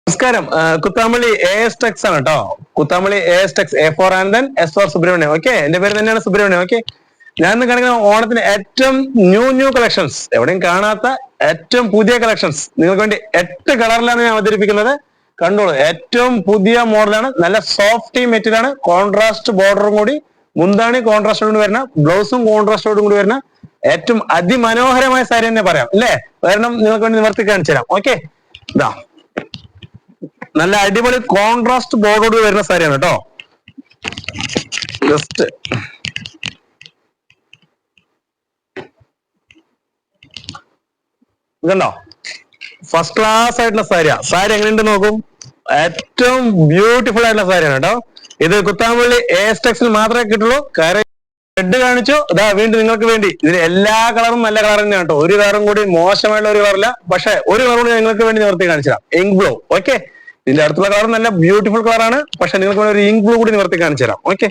നമസ്കാരം. കുത്താമ്പള്ളി AS-TEX ആണ് കേട്ടോ. Kuthampully AS-TEX A4 and then S for Subramaniam. Okay, എന്റെ പേര് തന്നെയാണ് സുബ്രഹ്മണ്യം. ഓക്കെ, ഞാൻ ഇന്ന് കാണിക്കുന്ന ഓണത്തിന് ഏറ്റവും ന്യൂ കളക്ഷൻസ്, എവിടെയും കാണാത്ത ഏറ്റവും പുതിയ കളക്ഷൻസ് നിങ്ങൾക്ക് വേണ്ടി 8 കളറിലാണ് ഞാൻ അവതരിപ്പിക്കുന്നത്. കണ്ടോളൂ, ഏറ്റവും പുതിയ മോഡലാണ്. നല്ല സോഫ്റ്റ് മെറ്റീരിയൽ ആണ്. കോൺട്രാസ്റ്റ് ബോർഡറും കൂടി, മുന്താണി കോൺട്രാസ്റ്റോട് കൂടി വരുന്ന, ബ്ലൗസും കോൺട്രാസ്റ്റോട് കൂടി വരുന്ന ഏറ്റവും അതിമനോഹരമായ സാരി തന്നെ പറയാം അല്ലേ. കാരണം നിങ്ങൾക്ക് വേണ്ടി നിവർത്തി കാണിച്ചു തരാം. ഓക്കെ, ഇതാ നല്ല അടിപൊളി കോൺട്രാസ്റ്റ് ബോർഡോട് വരുന്ന സാരിയാണ് കേട്ടോ. ജസ്റ്റ് ഇതുണ്ടോ, ഫസ്റ്റ് ക്ലാസ് ആയിട്ടുള്ള സാരിയാ. സാരി എങ്ങനെയുണ്ട് നോക്കും. ഏറ്റവും ബ്യൂട്ടിഫുൾ ആയിട്ടുള്ള സാരിയാണ് കേട്ടോ. ഇത് കുത്താമ്പള്ളി AS-TEX മാത്രമേ കിട്ടുള്ളൂ. കാര്യം റെഡ് കാണിച്ചു, ഇതാ വീണ്ടും നിങ്ങൾക്ക് വേണ്ടി. ഇതിന് എല്ലാ കളറും നല്ല കളർ തന്നെയാണ് കേട്ടോ. ഒരു കളറും കൂടി മോശമായിട്ടുള്ള ഒരു കളറില്ല. പക്ഷെ ഒരു കളർ കൂടി നിങ്ങൾക്ക് വേണ്ടി നിവർത്തി കാണിച്ചു തരാം. Ink blue. ഓക്കെ, ഇതിന്റെ അടുത്തുള്ള കളർ നല്ല ബ്യൂട്ടിഫുൾ കളറാണ്. പക്ഷെ നിങ്ങൾക്ക് വേണ്ടി ഒരു ഇങ്ക് ബ്ലൂ കൂടി നിവർത്തി കാണിച്ചു തരാം. ഓക്കെ,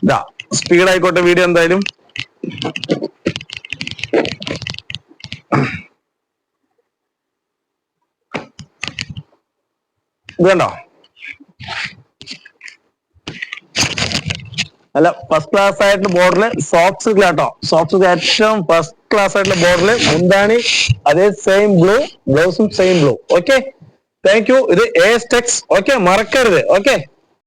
ഇതാ സ്പീഡ് ആയിക്കോട്ടെ വീഡിയോ എന്തായാലും. ഇത് കണ്ടോ, നല്ല ഫസ്റ്റ് ക്ലാസ് ആയിട്ടുള്ള ബോർഡറില് സോഫ്റ്റ് സിൽക്ക് കേട്ടോ. സോഫ്റ്റ് സിൽക്ക് ഏറ്റവും ഫസ്റ്റ് ക്ലാസ് ആയിട്ടുള്ള ബോർഡറില് മുന്താണി അതേ സെയിം ബ്ലൂ, ബ്ലൗസും same blue. Okay, thank you. ഇത് AS-TEX. ഓക്കെ, മറക്കരുത്. ഓക്കെ.